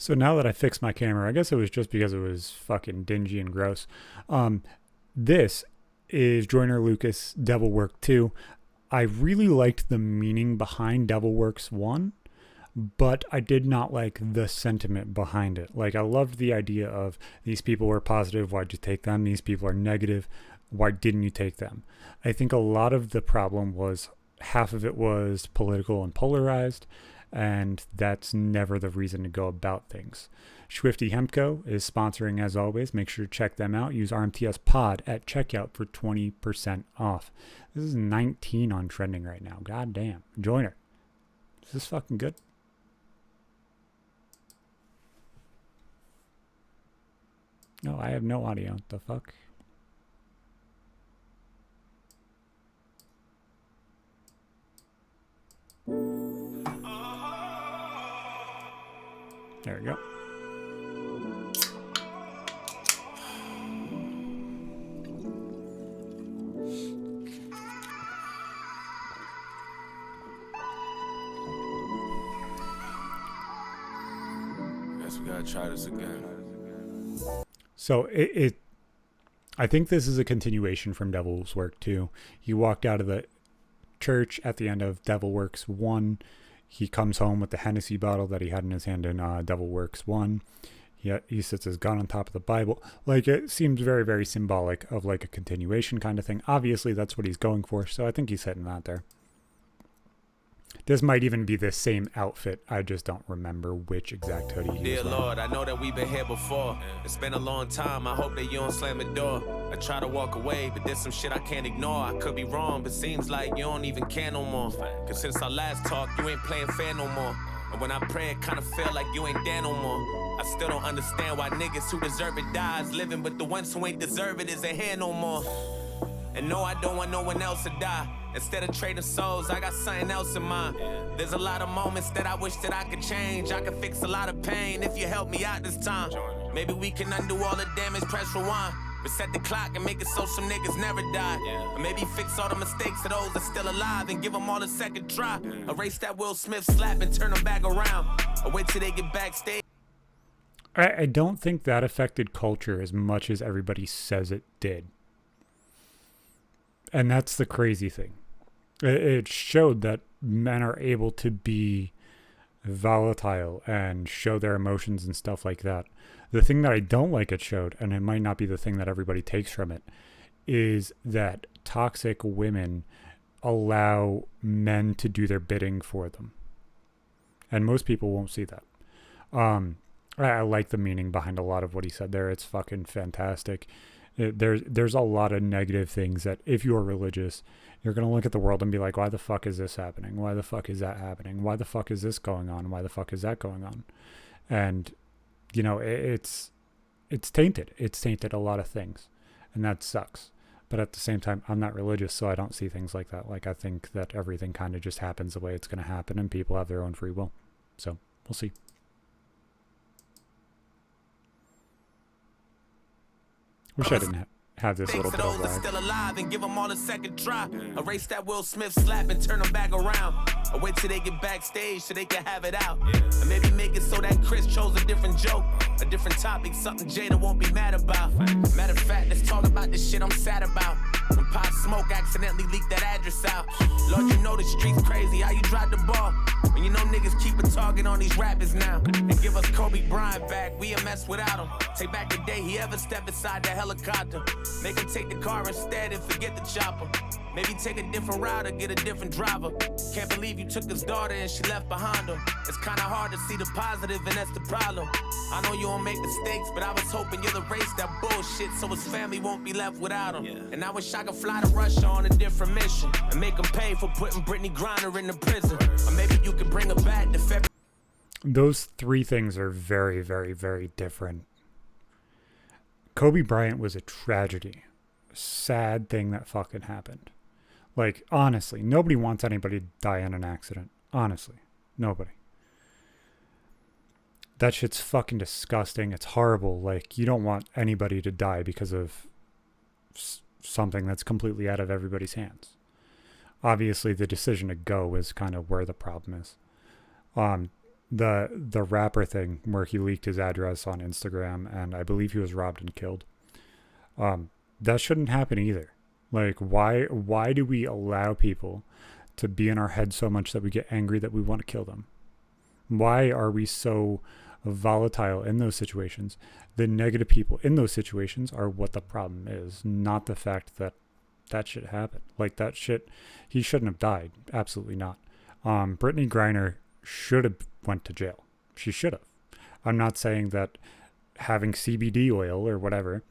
So now that I fixed my camera, I guess it was just because it was fucking dingy and gross. This is Joyner Lucas Devil Work 2. I really liked the meaning behind Devil Works 1, but I did not like the sentiment behind it. Like, I loved the idea of these people were positive, why'd you take them? These people are negative, why didn't you take them? I think a lot of the problem was half of it was political and polarized, and that's never the reason to go about things. Swifty Hempco is sponsoring as always. Make sure to check them out. Use RMTS pod at checkout for 20% off. This is 19 on trending right now. God damn. Joyner. Is this fucking good? No, I have no audio. What the fuck? There we go. Guess we gotta try this again. So I think this is a continuation from Devil's Work 2. He walked out of the church at the end of Devil Works 1. He comes home with the Hennessy bottle that he had in his hand in Devil Works 1. He sits his gun on top of the Bible. Like, it seems very, very symbolic of like a continuation kind of thing. Obviously, that's what he's going for, so I think he's hitting that there. This might even be the same outfit. I just don't remember which exact hoodie he was Dear wearing. Lord, I know that we've been here before. It's been a long time. I hope that you don't slam the door. I try to walk away, but there's some shit I can't ignore. I could be wrong, but seems like you don't even care no more. Cause since our last talk, you ain't playing fair no more. And when I pray, it kinda feel like you ain't there no more. I still don't understand why niggas who deserve it dies living, but the ones who ain't deserve it isn't here no more. And no, I don't want no one else to die. Instead of trading souls, I got something else in mind. There's a lot of moments that I wish that I could change. I could fix a lot of pain if you help me out this time. Maybe we can undo all the damage, press rewind. Reset the clock and make it so some niggas never die. Or maybe fix all the mistakes of those that's still alive and give them all a second try. Erase that Will Smith slap and turn them back around. Or wait till they get backstage. I don't think that affected culture as much as everybody says it did. And that's the crazy thing. It showed that men are able to be volatile and show their emotions and stuff like that. The thing that I don't like it showed, and it might not be the thing that everybody takes from it, is that toxic women allow men to do their bidding for them. And most people won't see that. I like the meaning behind a lot of what he said there. It's fucking fantastic. There's a lot of negative things that if you're religious, you're going to look at the world and be like, why the fuck is this happening? Why the fuck is that happening? Why the fuck is this going on? Why the fuck is that going on? And, you know, it's tainted. It's tainted a lot of things, and that sucks. But at the same time, I'm not religious, so I don't see things like that. Like, I think that everything kind of just happens the way it's going to happen, and people have their own free will. So we'll see. Wish I didn't have this little bit of lag. Still alive and give them all a second try. Erase that Will Smith slap and turn them back around. Or wait till they get backstage so they can have it out. And maybe make it so that Chris chose a different joke, a different topic, something Jada won't be mad about. Matter of fact, let's talk about the shit I'm sad about. When Pop Smoke accidentally leaked that address out. Lord, you know the streets crazy, how you drive the ball. When you know niggas keep a target on these rappers now. And give us Kobe Bryant back, we a mess without him. Take back the day he ever stepped inside that helicopter. Make him take the car instead and forget the chopper. Maybe take a different route or get a different driver. Can't believe you took his daughter and she left behind him. It's kinda hard to see the positive and that's the problem. I know you don't make mistakes, but I was hoping you'll erase that bullshit so his family won't be left without him. And I wish I could fly to Russia on a different mission and make him pay for putting Brittany Griner in the prison. Or maybe you could bring her back to February. Those three things are very, very, very different. Kobe Bryant was a tragedy. A sad thing that fucking happened. Like, honestly, nobody wants anybody to die in an accident. Honestly, nobody. That shit's fucking disgusting. It's horrible. Like, you don't want anybody to die because of something that's completely out of everybody's hands. Obviously, the decision to go is kind of where the problem is. the rapper thing where he leaked his address on Instagram, and I believe he was robbed and killed. That shouldn't happen either. Like, why do we allow people to be in our head so much that we get angry that we want to kill them? Why are we so volatile in those situations? The negative people in those situations are what the problem is, not the fact that that shit happened. Like, that shit, he shouldn't have died. Absolutely not. Brittany Griner should have went to jail. She should have. I'm not saying that having CBD oil or whatever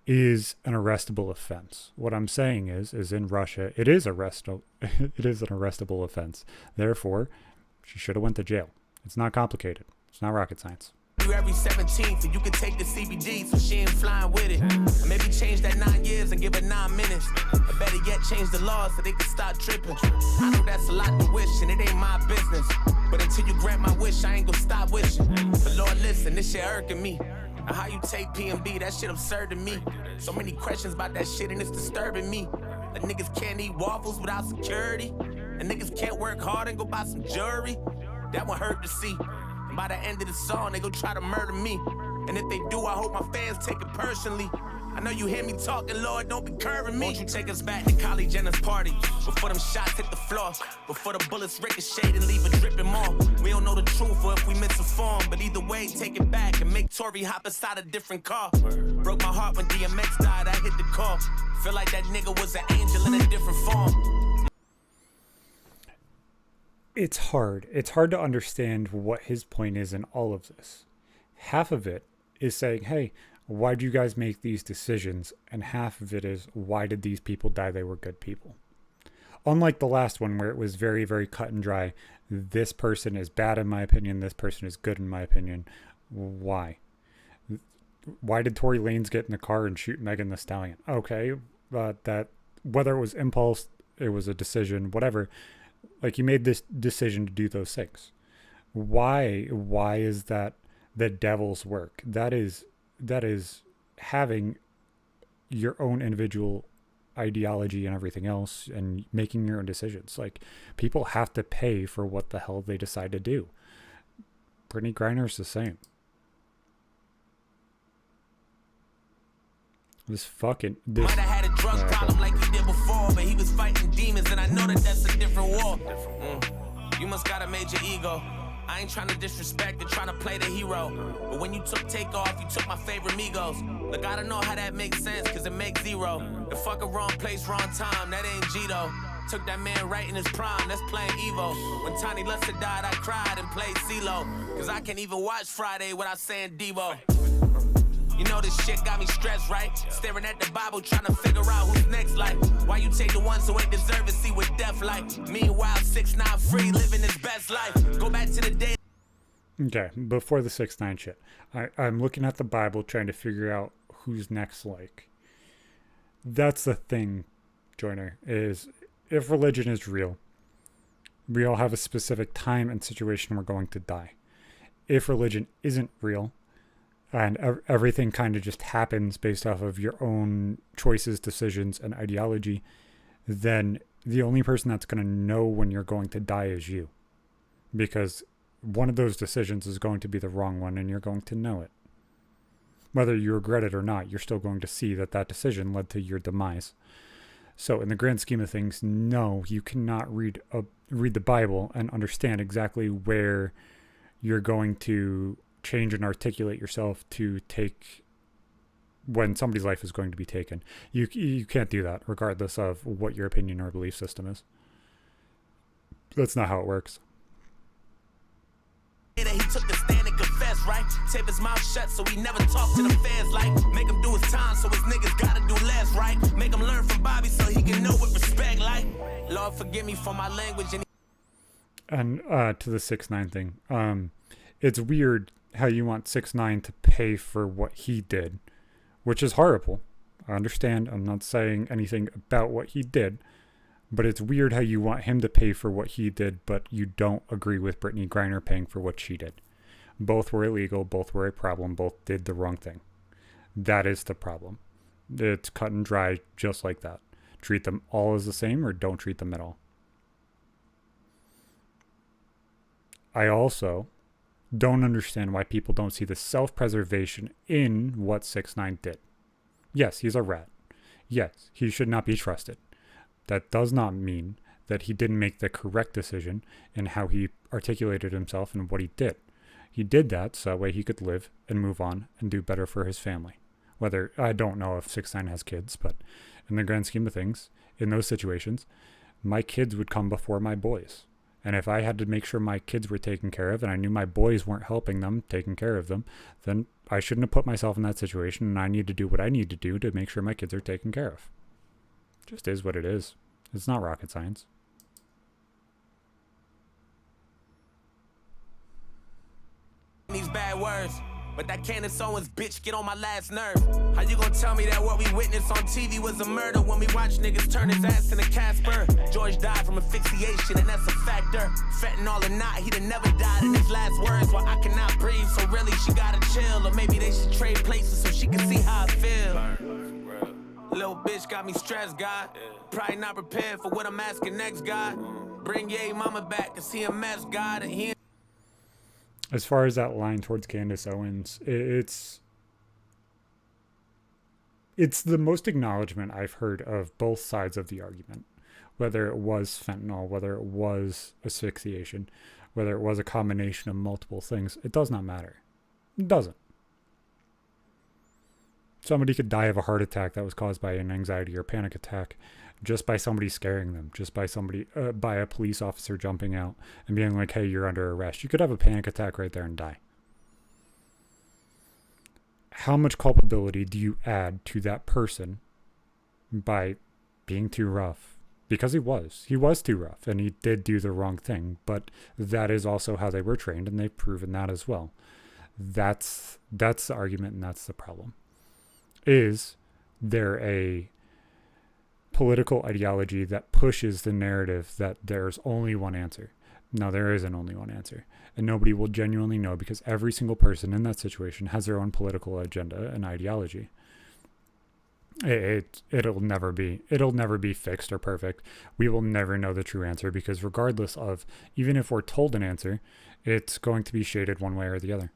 is an arrestable offense. What I'm saying is in Russia, it is arrestable. It is an arrestable offense. Therefore, she should have went to jail. It's not complicated. It's not rocket science. Every 17th, and you can take the CBD, so she ain't flying with it. Or maybe change that 9 years and give it 9 minutes. Or better yet, change the laws so they can stop tripping. I know that's a lot to wish, and it ain't my business. But until you grant my wish, I ain't gonna stop wishing. But Lord, listen, this shit irking me. Now how you take PMB, that shit absurd to me. So many questions about that shit, and it's disturbing me. Like niggas can't eat waffles without security. And niggas can't work hard and go buy some jewelry. That one hurt to see. And by the end of the song, they gon' try to murder me. And if they do, I hope my fans take it personally. I know you hear me talking, Lord, don't be curving me. Won't you take us back to Kylie Jenner's party? Before them shots hit the floor, before the bullets ricochet and leave a dripping more. We don't know the truth or if we misinformed, but either way, take it back and make Tory hop inside a different car. Broke my heart when DMX died, I hit the call. Feel like that nigga was an angel in a different form. It's hard. It's hard to understand what his point is in all of this. Half of it is saying, hey, why do you guys make these decisions? And half of it is, why did these people die? They were good people. Unlike the last one where it was very, very cut and dry. This person is bad in my opinion. This person is good in my opinion. Why? Why did Tory Lanez get in the car and shoot Megan Thee Stallion? Okay, that whether it was impulse, it was a decision, whatever. Like, you made this decision to do those things. Why is that the devil's work? That is having your own individual ideology and everything else and making your own decisions. Like, people have to pay for what the hell they decide to do. Brittany Griner's the same. Might have had a drug problem like he did before, but he was fighting demons, and I know that that's a different war. You must got a major ego. I ain't trying to disrespect or trying to play the hero, but when you took Takeoff, you took my favorite Migos. Look, I don't know how that makes sense, cause it makes zero. The fucking wrong place, wrong time, that ain't Gito. Took that man right in his prime, that's playing Evo. When Tiny Luster died, I cried and played CeeLo, cause I can't even watch Friday without saying Devo. You know this shit got me stressed, right? Staring at the Bible, trying to figure out who's next. Like, why you take the ones who ain't deserve to see what death like? Meanwhile, 6ix9ine free, living his best life. Go back to the day. Okay, before the 6ix9ine shit, I'm looking at the Bible, trying to figure out who's next. Like, that's the thing, Joyner, is if religion is real, we all have a specific time and situation we're going to die. If religion isn't real, and everything kind of just happens based off of your own choices, decisions, and ideology, then the only person that's going to know when you're going to die is you. Because one of those decisions is going to be the wrong one, and you're going to know it. Whether you regret it or not, you're still going to see that that decision led to your demise. So in the grand scheme of things, no, you cannot read the Bible and understand exactly where you're going to change and articulate yourself to take when somebody's life is going to be taken. You can't do that regardless of what your opinion or belief system is. That's not how it works. He took the stand and confessed, right? Tape his mouth shut so he never talked to the fans. Like, make him do his time so his niggas gotta do less, right? Make him learn from Bobby so he can know what respect like. Lord forgive me for my language. And to the 6ix9ine thing, it's weird how you want 6ix9ine to pay for what he did, which is horrible. I understand. I'm not saying anything about what he did, but it's weird how you want him to pay for what he did, but you don't agree with Brittany Griner paying for what she did. Both were illegal. Both were a problem. Both did the wrong thing. That is the problem. It's cut and dry just like that. Treat them all as the same or don't treat them at all. I also don't understand why people don't see the self-preservation in what 6ix9ine did. Yes, he's a rat. Yes, he should not be trusted. That does not mean that he didn't make the correct decision in how he articulated himself and what he did. He did that so that way he could live and move on and do better for his family. Whether, I don't know if 6ix9ine has kids, but in the grand scheme of things, in those situations, my kids would come before my boys. And if I had to make sure my kids were taken care of and I knew my boys weren't helping them, taking care of them, then I shouldn't have put myself in that situation, and I need to do what I need to do to make sure my kids are taken care of. Just is what it is. It's not rocket science. These bad words, but that Candace Owens bitch get on my last nerve. How you gonna tell me that what we witnessed on TV was a murder when we watch niggas turn his ass into Casper? George died from asphyxiation, and that's a factor. Fentanyl or not, he'd have never died in his last words. While I cannot breathe, so really she gotta chill. Or maybe they should trade places so she can see how I feel. Little bitch got me stressed, God. Probably not prepared for what I'm asking next, God. Bring Ye mama back, cause he a mess, God, and he. As far as that line towards Candace Owens, it's the most acknowledgement I've heard of both sides of the argument. Whether it was fentanyl, whether it was asphyxiation, whether it was a combination of multiple things, it does not matter. It doesn't. Somebody could die of a heart attack that was caused by an anxiety or panic attack just by somebody scaring them, just by somebody, by a police officer jumping out and being like, hey, you're under arrest. You could have a panic attack right there and die. How much culpability do you add to that person by being too rough? Because he was too rough, and he did do the wrong thing, but that is also how they were trained, and they've proven that as well. That's the argument, and that's the problem. Is there a political ideology that pushes the narrative that there's only one answer? No, there isn't only one answer. And nobody will genuinely know, because every single person in that situation has their own political agenda and ideology. It'll never be fixed or perfect. We will never know the true answer, because regardless of, even if we're told an answer, it's going to be shaded one way or the other.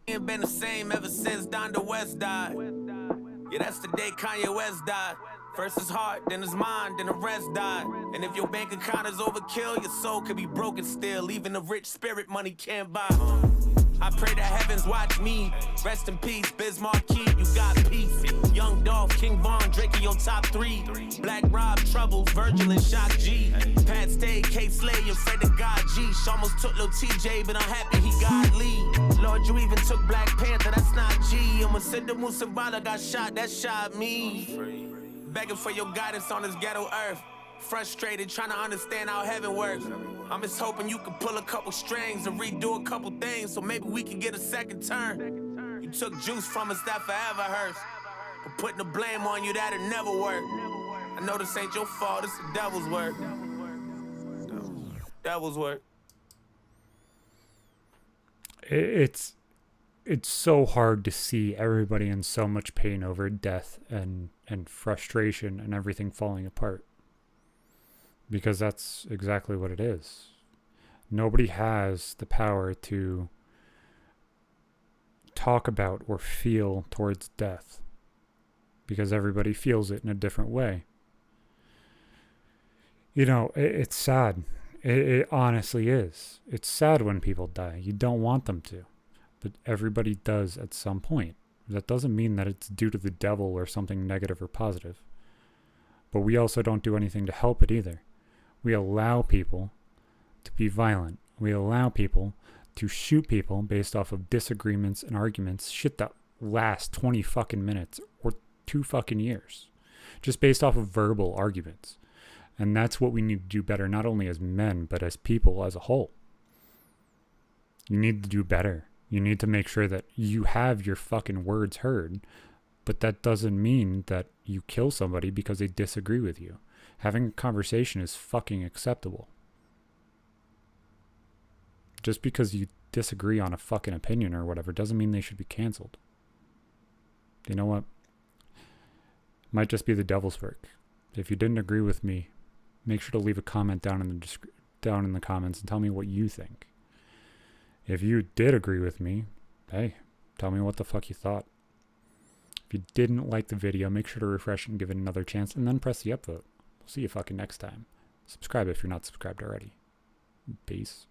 Ain't been the same ever since Donda West died. Yeah, that's the day Kanye West died. First his heart, then his mind, then the rest died. And if your bank account is overkill, your soul could be broken still. Even the rich spirit money can't buy. I pray that heavens watch me. Rest in peace, Biz Marquis, you got peace. Young Dolph, King Von, Drake in your top 3. Black Rob, Troubles, Virgil and Shock G. Pat Stay, K Slay, and Fred the God G. She almost took Lil TJ, but I'm happy he got Lee. Lord, you even took Black Panther, that's not G. And when Sidhu Moosewala got shot, that shot me. Begging for your guidance on this ghetto earth. Frustrated, trying to understand how heaven works. I'm just hoping you can pull a couple strings and redo a couple things so maybe we can get a second turn. You took juice from us that forever hurts, but putting the blame on you, that'll never work. I know this ain't your fault, it's the devil's work. Devil's work. It's so hard to see everybody in so much pain over death and frustration and everything falling apart. Because that's exactly what it is. Nobody has the power to talk about or feel towards death, because everybody feels it in a different way. You know, it's sad. It honestly is. It's sad when people die. You don't want them to, but everybody does at some point. That doesn't mean that it's due to the devil or something negative or positive. But we also don't do anything to help it either. We allow people to be violent. We allow people to shoot people based off of disagreements and arguments, shit that lasts 20 fucking minutes or 2 fucking years, just based off of verbal arguments. And that's what we need to do better, not only as men, but as people as a whole. You need to do better. You need to make sure that you have your fucking words heard, but that doesn't mean that you kill somebody because they disagree with you. Having a conversation is fucking acceptable. Just because you disagree on a fucking opinion or whatever doesn't mean they should be canceled. You know what? Might just be the devil's work. If you didn't agree with me make sure to leave a comment down in the comments and tell me what you think. If you did agree with me, hey, tell me what the fuck you thought. If you didn't like the video, make sure to refresh and give it another chance, and then press the upvote. We'll see you fucking next time. Subscribe if you're not subscribed already. Peace.